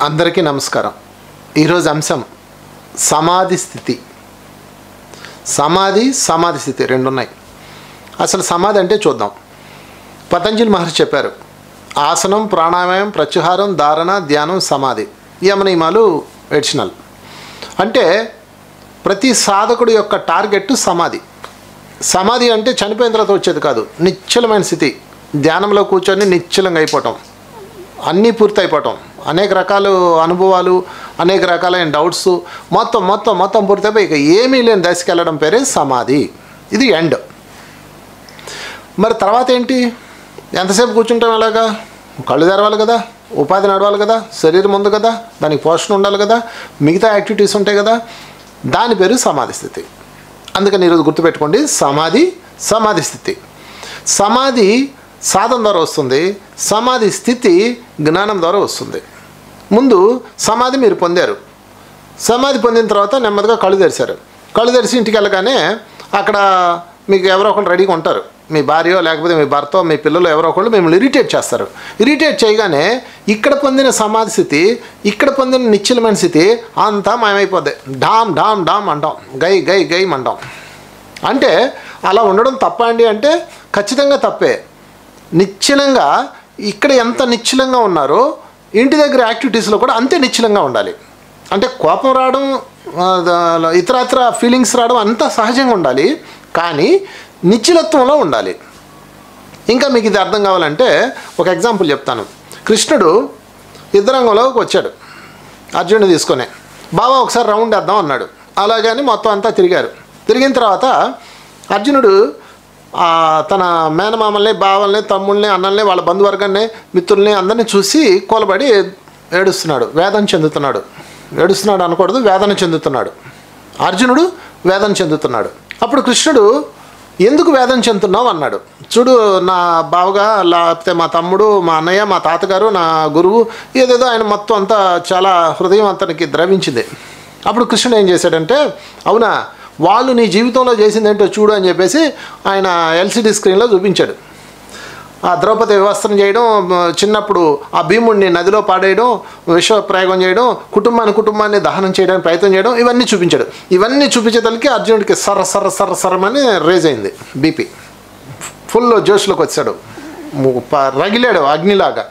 అందరికీ నమస్కారం. ఈరోజు అంశం సమాధి స్థితి. సమాధి స్థితి రెండు ఉన్నాయి. అసలు సమాధి అంటే చూద్దాం. పతంజలి మహర్షి చెప్పారు, ఆసనం, ప్రాణాయామం, ప్రత్యాహారం, ధారణ, ధ్యానం, సమాధి. యమనియమాలు ఎడిషనల్. అంటే ప్రతి సాధకుడి యొక్క టార్గెట్ సమాధి. సమాధి అంటే చనిపోయిన తర్వాత వచ్చేది కాదు, నిశ్చలమైన స్థితి. ధ్యానంలో కూర్చొని నిశ్చలంగా అయిపోవటం, అన్నీ పూర్తి అయిపోవటం, అనేక రకాల అనుభవాలు, అనేక రకాలైన డౌట్స్ మొత్తం పూర్తయిపోయి ఇక ఏమీ లేని దశకి వెళ్ళడం పేరే సమాధి. ఇది ఎండ్. మరి తర్వాత ఏంటి? ఎంతసేపు కూర్చుంటాం? ఎలాగా? కళ్ళు తెరవాలి కదా, ఉపాధి నడవాలి కదా, శరీరం ఉంది కదా, దానికి పోషణ ఉండాలి కదా, మిగతా యాక్టివిటీస్ ఉంటాయి కదా, దాని పేరు సమాధి స్థితి. అందుకని ఈరోజు గుర్తుపెట్టుకోండి, సమాధి స్థితి. సమాధి సాధన ద్వారా వస్తుంది, సమాధి స్థితి జ్ఞానం ద్వారా వస్తుంది. ముందు సమాధి మీరు పొందారు. సమాధి పొందిన తర్వాత నెమ్మదిగా కళ్ళు తెరిచారు. కళ్ళు తెరిచి ఇంటికి వెళ్ళగానే అక్కడ మీకు ఎవరో ఒకళ్ళు రెడీగా ఉంటారు. మీ భార్యో లేకపోతే మీ భర్తో మీ పిల్లలు ఎవరో ఒకళ్ళు మిమ్మల్ని ఇరిటేట్ చేస్తారు. ఇరిటేట్ చేయగానే ఇక్కడ పొందిన సమాధి స్థితి, ఇక్కడ పొందిన నిశ్చలమైన స్థితి అంతా మాయమైపోద్ది. డామ్ డామ్ డామ్ అంటాం, గై గై గై అంటాం. అంటే అలా ఉండడం తప్ప అండి అంటే ఖచ్చితంగా తప్పే. నిశ్చలంగా ఇక్కడ ఎంత నిశ్చలంగా ఉన్నారో ఇంటి దగ్గర యాక్టివిటీస్లో కూడా అంతే నిశ్చలంగా ఉండాలి. అంటే కోపం రావడం, ఇతరత్ర ఫీలింగ్స్ రావడం అంతా సహజంగా ఉండాలి, కానీ నిశ్చలత్వంలో ఉండాలి. ఇంకా మీకు ఇది అర్థం కావాలంటే ఒక ఎగ్జాంపుల్ చెప్తాను. కృష్ణుడు యుద్ధరంగంలోకి వచ్చాడు అర్జునుడు తీసుకొని. బాబా ఒకసారి రౌండ్ వేద్దాం అన్నాడు. అలాగని మొత్తం అంతా తిరిగారు. తిరిగిన తర్వాత అర్జునుడు తన మేనమామల్ని, బావల్ని, తమ్ముళ్ళని, అన్నల్ని, వాళ్ళ బంధువర్గాన్ని, మిత్రుల్ని అందరినీ చూసి కూలబడి ఏడుస్తున్నాడు, వేదన చెందుతున్నాడు. ఏడుస్తున్నాడు అనకూడదు, వేదన చెందుతున్నాడు. అర్జునుడు వేదన చెందుతున్నాడు. అప్పుడు కృష్ణుడు ఎందుకు వేదన చెందుతున్నావు అన్నాడు. చూడు, నా బావగా, లేకపోతే మా తమ్ముడు, మా అన్నయ్య, మా తాతగారు, నా గురువు, ఏదేదో ఆయన మొత్తం అంతా చాలా హృదయం అతనికి ద్రవించింది. అప్పుడు కృష్ణుడు ఏం చేశాడంటే, అవునా, వాళ్ళు నీ జీవితంలో చేసింది ఏంటో చూడు అని చెప్పేసి ఆయన ఎల్సిడి స్క్రీన్లో చూపించాడు. ఆ ద్రౌపది వివస్త్రం చేయడం, చిన్నప్పుడు ఆ భీముడిని నదిలో పాడేయడం, విషప్రయోగం చేయడం, కుటుంబాన్ని దహనం చేయడానికి ప్రయత్నం చేయడం, ఇవన్నీ చూపించాడు. ఇవన్నీ చూపించేదానికి అర్జునుడికి సర్రమని రేజ్ అయింది బీపీ. ఫుల్ జోష్లోకి వచ్చాడు, రగిలాడు అగ్నిలాగా.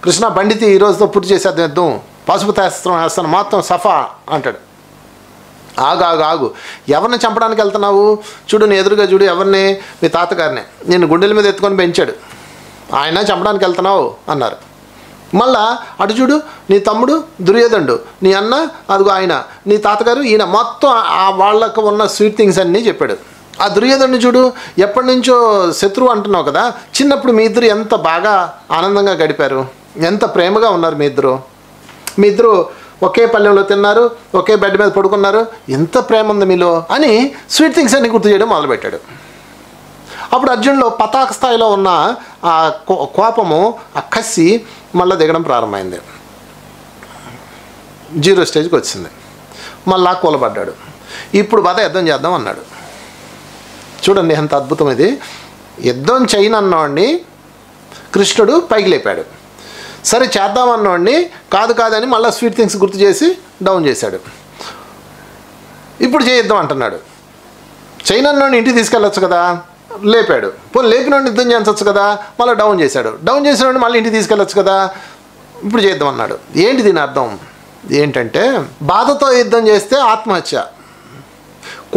కృష్ణ పండితి ఈరోజుతో పూర్తి చేసేద్దాం, యుద్ధం పాశుపతాస్త్రం వేస్తాను, మొత్తం సఫా అంటాడు. ఆగు, ఎవరిని చంపడానికి వెళ్తున్నావు? చూడు, నీ ఎదురుగా చూడు, ఎవరిని? మీ తాతగారిని. నేను గుండెల మీద ఎత్తుకొని పెంచాడు, ఆయన చంపడానికి వెళ్తున్నావు అన్నారు. మళ్ళా అటు చూడు, నీ తమ్ముడు దుర్యోధనుడు, నీ అన్న అదిగో ఆయన, నీ తాతగారు ఈయన, మొత్తం ఆ వాళ్ళకు ఉన్న స్వీట్ థింగ్స్ అన్నీ చెప్పాడు. ఆ దుర్యోధనుడు చూడు, ఎప్పటి నుంచో శత్రువు అంటున్నావు కదా, చిన్నప్పుడు మీ ఇద్దరు ఎంత బాగా ఆనందంగా గడిపారు, ఎంత ప్రేమగా ఉన్నారు మీ ఇద్దరు ఒకే పల్లెంలో తిన్నారు, ఒకే బెడ్ మీద పడుకున్నారు, ఎంత ప్రేమ ఉంది మీలో అని స్వీట్ థింగ్స్ అన్ని గుర్తు చేయడం మొదలుపెట్టాడు. అప్పుడు అర్జునులో పతాక స్థాయిలో ఉన్న ఆ కోపము, ఆ కసి మళ్ళీ దిగడం ప్రారంభమైంది. 0 స్టేజ్కి వచ్చింది. మళ్ళా కూలబడ్డాడు. ఇప్పుడు యుద్ధం చేద్దాం అన్నాడు. చూడండి ఎంత అద్భుతం ఇది. యుద్ధం చేయనన్నవాడిని కృష్ణుడు పైకి లేపాడు. సరే చేద్దామన్నవాడిని కాదని మళ్ళీ స్వీట్ థింగ్స్ గుర్తు చేసి డౌన్ చేశాడు. ఇప్పుడు చేయిద్దాం అంటున్నాడు. చైనన్నోడిని ఇంటికి తీసుకెళ్ళొచ్చు కదా, లేపాడు. పోనీ లేపినోడిని యుద్ధం చేయించవచ్చు కదా, మళ్ళీ డౌన్ చేశాడు. డౌన్ చేసినోడిని మళ్ళీ ఇంటికి తీసుకెళ్ళొచ్చు కదా, ఇప్పుడు చేద్దాం అన్నాడు. ఏంటి దీని అర్థం? ఏంటంటే బాధతో యుద్ధం చేస్తే ఆత్మహత్య,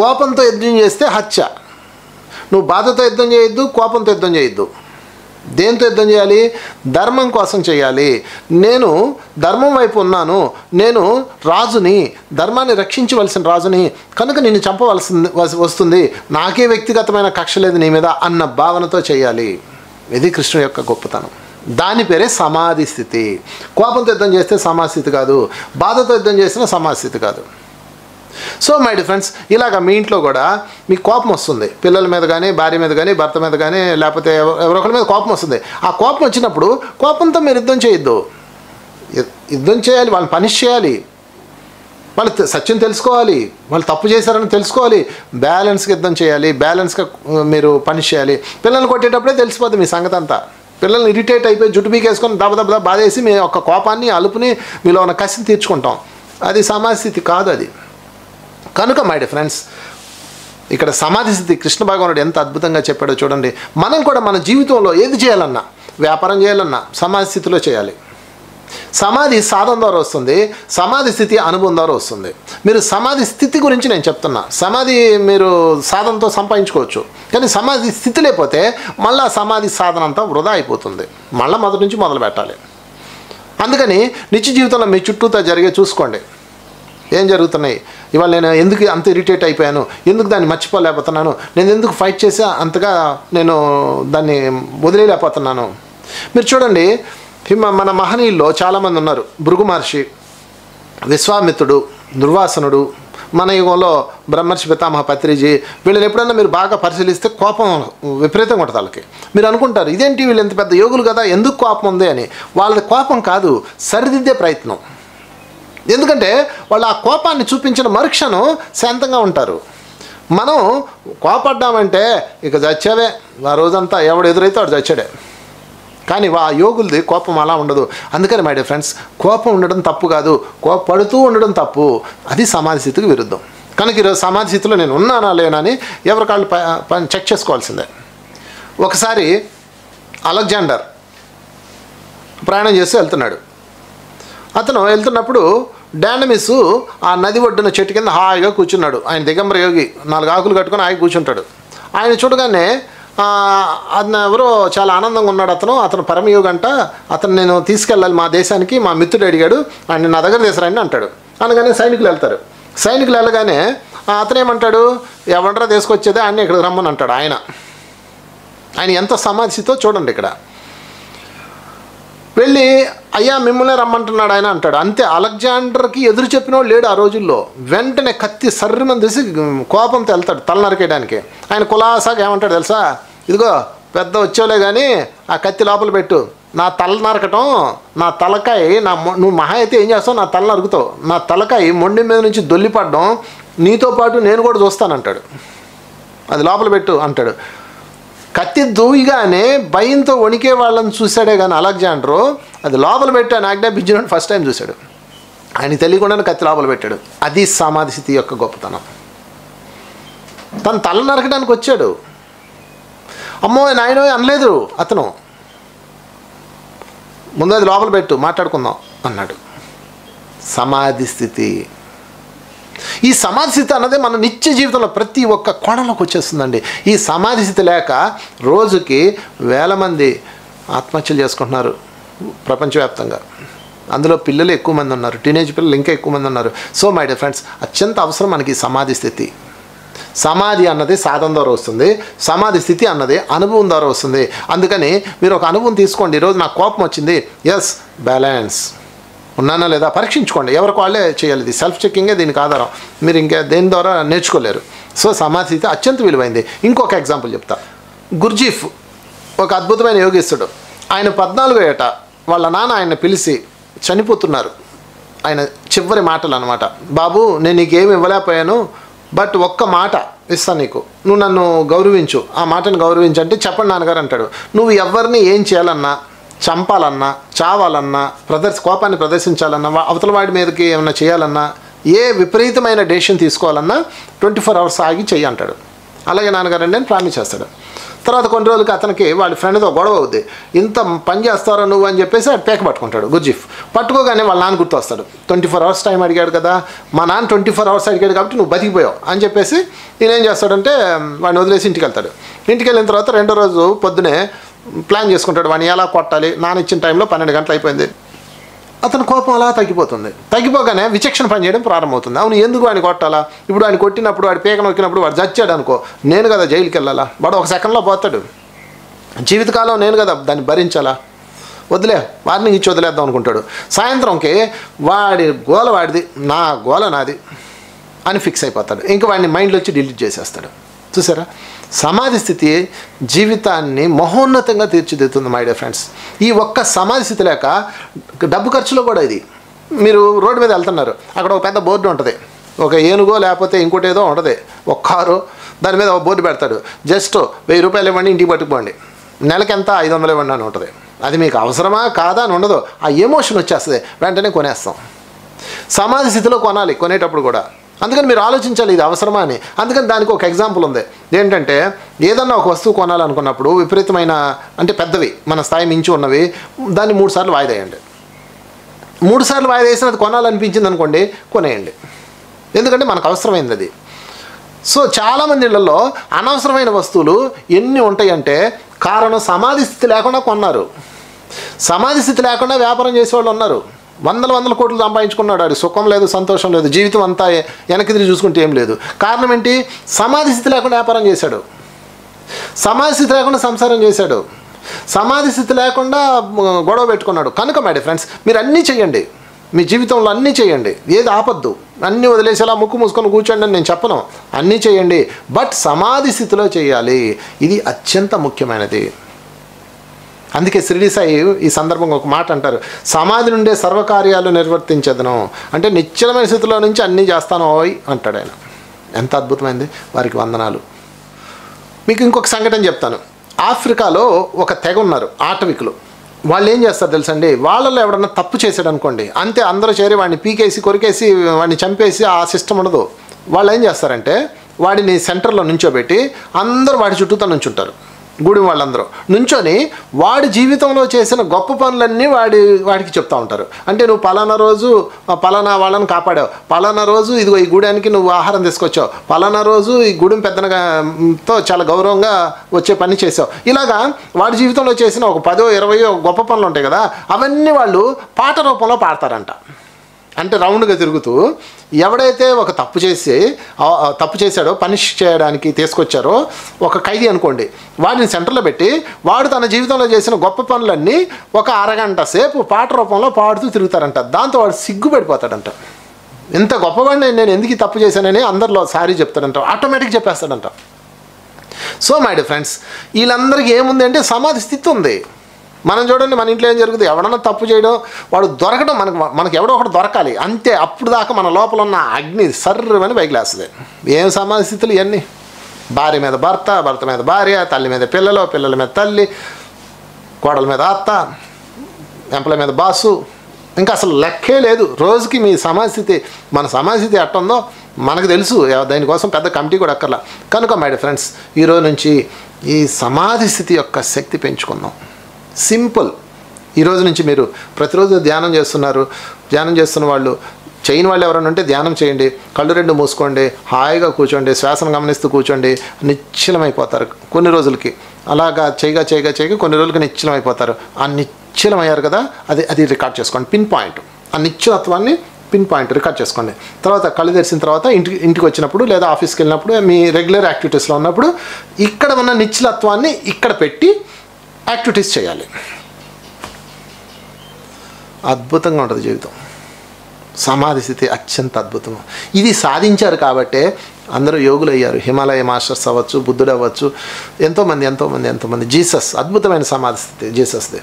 కోపంతో యుద్ధం చేస్తే హత్య. నువ్వు బాధతో యుద్ధం చేయొద్దు, కోపంతో యుద్ధం చేయొద్దు. దేంతో యుద్ధం చేయాలి? ధర్మం కోసం చేయాలి. నేను ధర్మం వైపు ఉన్నాను, నేను రాజుని, ధర్మాన్ని రక్షించవలసిన రాజుని, కనుక నిన్ను వస్తుంది, నాకే వ్యక్తిగతమైన కక్ష లేదు నీ మీద అన్న భావనతో చేయాలి. ఇది కృష్ణుడి యొక్క గొప్పతనం. దాని పేరే సమాధి స్థితి. కోపంతో యుద్ధం చేస్తే సమాధి స్థితి కాదు, బాధతో యుద్ధం చేసినా సమాధి స్థితి కాదు. సో మై డియర్, ఇలాగ మీ ఇంట్లో కూడా మీకు కోపం వస్తుంది, పిల్లల మీద కానీ, భార్య మీద కానీ, భర్త మీద కానీ, లేకపోతే ఎవరొకరి మీద కోపం వస్తుంది. ఆ కోపం వచ్చినప్పుడు కోపంతో మీరు యుద్ధం చేయొద్దు. యుద్ధం చేయాలి, వాళ్ళని పనిష్ చేయాలి, వాళ్ళు సత్యం తెలుసుకోవాలి, వాళ్ళు తప్పు చేశారని తెలుసుకోవాలి, బ్యాలెన్స్గా యుద్ధం చేయాలి, బ్యాలెన్స్గా మీరు పనిష్ చేయాలి. పిల్లల్ని కొట్టేటప్పుడే తెలిసిపోద్ది మీ సంగతి అంతా. పిల్లల్ని ఇరిటేట్ అయిపోయి జుట్టు పీకేసుకొని దబ బాధేసి మీ యొక్క కోపాన్ని అలుపుని మీలో ఉన్న కసిని తీర్చుకుంటాం. అది సమాధి స్థితి కాదు అది. కనుక మై డియర్ ఫ్రెండ్స్, ఇక్కడ సమాధి స్థితి కృష్ణ భగవానుడు ఎంత అద్భుతంగా చెప్పాడో చూడండి. మనం కూడా మన జీవితంలో ఏది చేయాలన్నా, వ్యాపారం చేయాలన్నా సమాధి స్థితిలో చేయాలి. సమాధి సాధన ద్వారా వస్తుంది, సమాధి స్థితి అనుభవం ద్వారా వస్తుంది. మీరు సమాధి స్థితి గురించి నేను చెప్తున్నా. సమాధి మీరు సాధనతో సంపాదించుకోవచ్చు, కానీ సమాధి స్థితి లేకపోతే మళ్ళీ సమాధి సాధన అంతా వృధా అయిపోతుంది. మళ్ళీ మొదటి నుంచి మొదలు పెట్టాలి. అందుకని నిత్య జీవితంలో మీ చుట్టూతో జరిగే చూసుకోండి. ఏం జరుగుతున్నాయి, ఇవాళ నేను ఎందుకు అంత ఇరిటేట్ అయిపోయాను, ఎందుకు దాన్ని మర్చిపోలేకపోతున్నాను, నేను ఎందుకు ఫైట్ చేసి అంతగా నేను దాన్ని వదిలేయలేకపోతున్నాను. మీరు చూడండి, మన మహనీయుల్లో చాలామంది ఉన్నారు. భృగు మహర్షి, విశ్వామిత్రుడు, దుర్వాసనుడు, మన యుగంలో బ్రహ్మర్షి పితామహ పత్రిజీ, వీళ్ళని ఎప్పుడన్నా మీరు బాగా పరిశీలిస్తే కోపం విపరీతంగా ఉంటుంది వాళ్ళకి. మీరు అనుకుంటారు ఇదేంటి వీళ్ళు ఎంత పెద్ద యోగులు కదా, ఎందుకు కోపం ఉంది అని. వాళ్ళది కోపం కాదు, సరిదిద్దే ప్రయత్నం. ఎందుకంటే వాళ్ళు ఆ కోపాన్ని చూపించిన మరుక్షణం శాంతంగా ఉంటారు. మనం కోపడ్డామంటే ఇక చచ్చావే, ఆ రోజంతా ఎవడు ఎదురైతే వాడు చచ్చాడే. కానీ ఆ యోగులది కోపం అలా ఉండదు. అందుకని మై డియర్ ఫ్రెండ్స్, కోపం ఉండడం తప్పు కాదు, కోపడుతూ ఉండడం తప్పు. అది సమాధి స్థితికి విరుద్ధం. కనుక ఈరోజు సమాధి స్థితిలో నేను ఉన్నానా లేనని ఎవరికాళ్ళు చెక్ చేసుకోవాల్సిందే. ఒకసారి అలెగ్జాండర్ ప్రయాణం చేసి వెళ్తున్నాడు. అతను వెళ్తున్నప్పుడు డాండమిస్ ఆ నది ఒడ్డున చెట్టు కింద హాయిగా కూర్చున్నాడు. ఆయన దిగంబర యోగి, 4 ఆకులు కట్టుకొని హాయిగా కూర్చుంటాడు. ఆయన చూడగానే అతను ఎవరో చాలా ఆనందంగా ఉన్నాడు. అతను పరమయోగి అంట. అతను నేను తీసుకెళ్ళాలి మా దేశానికి, మా మిత్రుడు అడిగాడు, ఆయన నా దగ్గర తీసుకురండి అంటాడు. అనగానే సైనికులు వెళ్తారు. సైనికులు వెళ్ళగానే అతనేమంటాడు, ఎవడరా తీసుకొచ్చేదే ఆయన ఇక్కడికి రమ్మని అంటాడు. ఆయన ఎంత సమాధితో చూడండి. ఇక్కడ వెళ్ళి అయ్యా మిమ్మల్ని రమ్మంటున్నాడు ఆయన అంటాడు. అంతే, అలెగ్జాండర్కి ఎదురు చెప్పినోడు లేడు ఆ రోజుల్లో. వెంటనే కత్తి సర్రిమని తీసి కోపంతో వెళ్తాడు తల నరికేయడానికి. ఆయన కులాసాగా ఏమంటాడు తెలుసా, ఇదిగో పెద్ద వచ్చేలే కానీ ఆ కత్తి లోపల పెట్టు, నా తల నరకటం, నా తలకాయ నువ్వు మహా అయితే ఏం చేస్తావు, నా తల నరుకుతావు, నా తలకాయ మొండి మీద నుంచి దొల్లిపడడం నీతో పాటు నేను కూడా చూస్తానంటాడు. అది లోపల పెట్టు అంటాడు. కత్తి దూయిగానే భయంతో వణికే వాళ్ళని చూశాడే కానీ అలెగ్జాండరు అది లోపల పెట్టాను ఆజ్ఞాపించిన ఫస్ట్ టైం చూశాడు. ఆయన తెలియకుండానే కత్తి లోపల పెట్టాడు. అది సమాధి స్థితి యొక్క గొప్పతనం. తను తల నరకడానికి వచ్చాడు. అమ్మో నాయనో అనలేదు అతను. ముందు అది లోపల పెట్టు మాట్లాడుకుందాం అన్నాడు. సమాధి స్థితి. ఈ సమాధి స్థితి అన్నదే మన నిత్య జీవితంలో ప్రతి ఒక్క కోణంలోకి వచ్చేస్తుందండి. ఈ సమాధి స్థితి లేక రోజుకి 1000 మంది ఆత్మహత్యలు చేసుకుంటున్నారు ప్రపంచవ్యాప్తంగా. అందులో పిల్లలు ఎక్కువ మంది ఉన్నారు, టీనేజ్ పిల్లలు ఇంకా ఎక్కువ మంది ఉన్నారు. సో మై డియర్ ఫ్రెండ్స్, అత్యంత అవసరం మనకి సమాధి స్థితి. సమాధి అన్నది సాధన ద్వారా వస్తుంది, సమాధి స్థితి అన్నది అనుభవం ద్వారా వస్తుంది. అందుకని మీరు ఒక అనుభవం తీసుకోండి. ఈరోజు నాకు కోపం వచ్చింది, ఎస్ బ్యాలెన్స్ ఉన్నానా లేదా పరీక్షించుకోండి. ఎవరికి వాళ్ళే చేయాలి. ఇది సెల్ఫ్ చెక్కింగే దీనికి ఆధారం. మీరు ఇంకా దేని ద్వారా నేర్చుకోలేరు. సో సమాధి స్థితి అత్యంత విలువైంది. ఇంకొక ఎగ్జాంపుల్ చెప్తా. గుర్జీఫ్ ఒక అద్భుతమైన యోగిస్తుడు. ఆయన 14 ఏట వాళ్ళ నాన్న ఆయన పిలిచి చనిపోతున్నారు. ఆయన చివరి మాటలు అన్నమాట, బాబు నేను నీకేమి ఇవ్వలేకపోయాను, బట్ ఒక్క మాట ఇస్తాను నీకు, నువ్వు నన్ను గౌరవించు, ఆ మాటను గౌరవించంటే చెప్పండి నాన్నగారు అంటాడు. నువ్వు ఎవరిని ఏం చేయాలన్నా, చంపాలన్నా, చావాలన్నా, కోపాన్ని ప్రదర్శించాలన్నా, అవతల వాడి మీదకి ఏమన్నా చేయాలన్నా, ఏ విపరీతమైన డెసిషన్ తీసుకోవాలన్నా 24 అవర్స్ ఆగి చెయ్యి అంటాడు. అలాగే నాన్నగారు అండి అని ప్రామిస్ చేస్తాడు. తర్వాత కొన్ని రోజులకి అతనికి వాళ్ళ ఫ్రెండ్తో గొడవ అవుద్ది. ఇంత పని చేస్తారో నువ్వు అని చెప్పేసి వాడు పేక పట్టుకుంటాడు గుర్జీఫ్. పట్టుకోగానే వాళ్ళ నాన్న గుర్తు వస్తాడు. 24 అవర్స్ టైం అడిగాడు కదా, మా నాన్న 24 అవర్స్ అడిగాడు కాబట్టి నువ్వు బతికిపోయావు అని చెప్పేసి ఈయన ఏం చేస్తాడంటే వాడిని వదిలేసి ఇంటికి వెళ్తాడు. ఇంటికి వెళ్ళిన తర్వాత 2వ రోజు పొద్దునే ప్లాన్ చేసుకుంటాడు వాడిని ఎలా కొట్టాలి. నాన్న ఇచ్చిన టైంలో 12 గంటలు అయిపోయింది. అతని కోపం అలా తగ్గిపోతుంది. తగ్గిపోగానే విచక్షణ పనిచేయడం ప్రారంభమవుతుంది. అవును ఎందుకు వాడిని కొట్టాలా, ఇప్పుడు వాడిని కొట్టినప్పుడు వాడి పేక నొక్కినప్పుడు వాడు చచ్చాడు అనుకో, నేను కదా జైలుకి వెళ్ళాలా, వాడు 1 సెకండ్లో పోతాడు. జీవితకాలం నేను కదా దాన్ని భరించాలా, వదిలే వారిని ఇచ్చి వదిలేద్దాం అనుకుంటాడు. సాయంత్రంకి వాడి గోల వాడిది, నా గోల నాది అని ఫిక్స్ అయిపోతాడు. ఇంకా వాడిని మైండ్లో వచ్చి డిలీట్ చేసేస్తాడు. చూసారా, సమాధి స్థితి జీవితాన్ని మహోన్నతంగా తీర్చిదిద్దుతుంది మై డియర్ ఫ్రెండ్స్. ఈ ఒక్క సమాధి స్థితి లేక డబ్బు ఖర్చులో కూడా ఇది. మీరు రోడ్డు మీద వెళ్తున్నారు, అక్కడ ఒక పెద్ద బోర్డు ఉంటుంది, ఒక ఏనుగో లేకపోతే ఇంకోటి ఏదో ఉంటుంది, ఒక కారు, దాని మీద ఒక బోర్డు పెడతాడు, జస్ట్ 1000 రూపాయలు ఇవ్వండి ఇంటికి పట్టుకుపోండి. నెలకి ఎంత 500 ఇవ్వండి అని ఉంటుంది. అది మీకు అవసరమా కాదా అని ఉండదు, ఆ ఎమోషన్ వచ్చేస్తుంది, వెంటనే కొనేస్తాం. సమాధి స్థితిలో కొనాలి కొనేటప్పుడు కూడా. అందుకని మీరు ఆలోచించాలి ఇది అవసరమా అని. అందుకని దానికి ఒక ఎగ్జాంపుల్ ఉంది. ఏంటంటే ఏదన్నా ఒక వస్తువు కొనాలనుకున్నప్పుడు విపరీతమైన అంటే పెద్దవి మన స్థాయి మించి ఉన్నవి దాన్ని 3 సార్లు వాయిదా వేయండి. 3 సార్లు వాయిదా వేసిన అది కొనాలనిపించింది అనుకోండి, కొనేయండి. ఎందుకంటే మనకు అవసరమైంది అది. సో చాలామంది ఇళ్లలో అనవసరమైన వస్తువులు ఎన్ని ఉంటాయంటే కారణం సమాధి స్థితి లేకుండా కొన్నారు. సమాధి స్థితి లేకుండా వ్యాపారం చేసేవాళ్ళు ఉన్నారు. వందల కోట్లు సంపాదించుకున్నాడు, అది సుఖం లేదు, సంతోషం లేదు, జీవితం అంతా వెనక్కి తిరిగి చూసుకుంటే ఏం లేదు. కారణం ఏంటి? సమాధి స్థితి లేకుండా వ్యాపారం చేశాడు, సమాధి స్థితి లేకుండా సంసారం చేశాడు, సమాధి స్థితి లేకుండా గొడవ పెట్టుకున్నాడు. కనుక మై డియర్ ఫ్రెండ్స్, మీరు అన్నీ చేయండి, మీ జీవితంలో అన్నీ చేయండి, ఏది ఆపద్దు. అన్నీ వదిలేసేలా ముక్కు మూసుకొని కూర్చోండి అని నేను చెప్పను, అన్నీ చేయండి, బట్ సమాధి స్థితిలో చేయాలి. ఇది అత్యంత ముఖ్యమైనది. అందుకే షిరిడి సాయి ఈ సందర్భంగా ఒక మాట అంటారు, సమాధి నుండే సర్వకార్యాలు నిర్వర్తించదను అంటే నిశ్చలమైన స్థితిలో నుంచి అన్నీ చేస్తాను ఓయ్ అంటాడు ఆయన. ఎంత అద్భుతమైంది, వారికి వందనాలు. మీకు ఇంకొక సంఘటన చెప్తాను. ఆఫ్రికాలో ఒక తెగ ఉన్నారు, ఆటవికులు. వాళ్ళు ఏం చేస్తారు తెలుసండి, వాళ్ళలో ఎవడన్నా తప్పు చేశాడు అనుకోండి, అంతే అందరూ చేరి వాడిని పీకేసి కొరికేసి వాడిని చంపేసి ఆ సిస్టమ్ ఉండదు. వాళ్ళు ఏం చేస్తారంటే వాడిని సెంటర్లో నుంచోబెట్టి అందరూ వాడి చుట్టూతో నుంచుంటారు. గుడి వాళ్ళందరూ నుంచొని వాడి జీవితంలో చేసిన గొప్ప పనులన్నీ వాడికి చెప్తూ ఉంటారు. అంటే నువ్వు పలానా రోజు పలానా వాళ్ళని కాపాడావు, పలానా రోజు ఇదిగో ఈ గుడానికి నువ్వు ఆహారం తీసుకొచ్చావు, పలానా రోజు ఈ గుడి పెద్దనగాతో చాలా గౌరవంగా వచ్చే పని చేసావు. ఇలాగా వాడి జీవితంలో చేసిన ఒక 10, 20 గొప్ప పనులు ఉంటాయి కదా, అవన్నీ వాళ్ళు పాట రూపంలో పాడతారంట. అంటే రౌండ్గా తిరుగుతూ ఎవడైతే ఒక తప్పు చేశాడో పనిష్ చేయడానికి తీసుకొచ్చారో ఒక ఖైదీ అనుకోండి, వాడిని సెంటర్లో పెట్టి వాడు తన జీవితంలో చేసిన గొప్ప పనులన్నీ ఒక అరగంట సేపు పాట రూపంలో పాడుతూ తిరుగుతారంట. దాంతో వాడు సిగ్గుపడిపోతాడంట, ఇంత గొప్పవాడిని నేను ఎందుకు తప్పు చేశానని అందరిలో సారీ చెప్తాడంట, ఆటోమేటిక్గా చెప్పేస్తాడంట. సో మై డియర్ ఫ్రెండ్స్, వీళ్ళందరికీ ఏముంది అంటే సమాధి స్థితి ఉంది. మనం చూడండి, మన ఇంట్లో ఏం జరుగుతుంది, ఎవడన్నా తప్పు చేయడం వాడు దొరకడం, మనకు ఎవడో ఒకటి దొరకాలి అంతే. అప్పుడు దాకా మన లోపల ఉన్న అగ్ని సర్రమని బయలుదేస్తుంది. ఏం సమాధి స్థితులు ఇవన్నీ, భార్య మీద భర్త, భర్త మీద భార్య, తల్లి మీద పిల్లలు, పిల్లల మీద తల్లి, కోడల మీద అత్త, ఎంప్లాయ్ మీద బాసు, ఇంకా అసలు లెక్కే లేదు. రోజుకి మీ సమాధి స్థితి, మన సమాధి స్థితి ఎట్టుందో మనకు తెలుసు, దానికోసం పెద్ద కమిటీ కూడా అక్కర్లా. కనుక మై డియర్ ఫ్రెండ్స్, ఈరోజు నుంచి ఈ సమాధి స్థితి యొక్క శక్తి పెంచుకుందాం. సింపుల్. ఈరోజు నుంచి మీరు ప్రతిరోజు ధ్యానం చేస్తున్నారు, ధ్యానం చేస్తున్న వాళ్ళు, చేయని వాళ్ళు ఎవరైనా ఉంటే ధ్యానం చేయండి, కళ్ళు 2 మూసుకోండి, హాయిగా కూర్చోండి, శ్వాసను గమనిస్తూ కూర్చోండి, నిశ్చలమైపోతారు కొన్ని రోజులకి. అలాగా చేయగా కొన్ని రోజులకి నిశ్చలమైపోతారు. ఆ నిశ్చలమయ్యారు కదా, అది రికార్డ్ చేసుకోండి, పిన్ పాయింట్. ఆ నిశ్చలత్వాన్ని పిన్ పాయింట్ రికార్డ్ చేసుకోండి. తర్వాత కళ్ళు తెరిచిన తర్వాత ఇంటికి వచ్చినప్పుడు లేదా ఆఫీస్కి వెళ్ళినప్పుడు మీ రెగ్యులర్ యాక్టివిటీస్లో ఉన్నప్పుడు ఇక్కడ ఉన్న నిశ్చలత్వాన్ని ఇక్కడ పెట్టి యాక్టివిటీస్ చేయాలి. అద్భుతంగా ఉంటుంది జీవితం. సమాధి స్థితి అత్యంత అద్భుతం. ఇది సాధించారు కాబట్టే అందరూ యోగులు అయ్యారు. హిమాలయ మాస్టర్స్ అవ్వచ్చు, బుద్ధుడు అవ్వచ్చు, ఎంతోమంది. జీసస్ అద్భుతమైన సమాధి స్థితి జీసస్ది.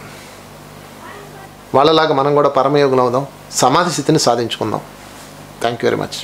వాళ్ళలాగా మనం కూడా పరమయోగులు అవుదాం, సమాధి స్థితిని సాధించుకుందాం. Thank you very much.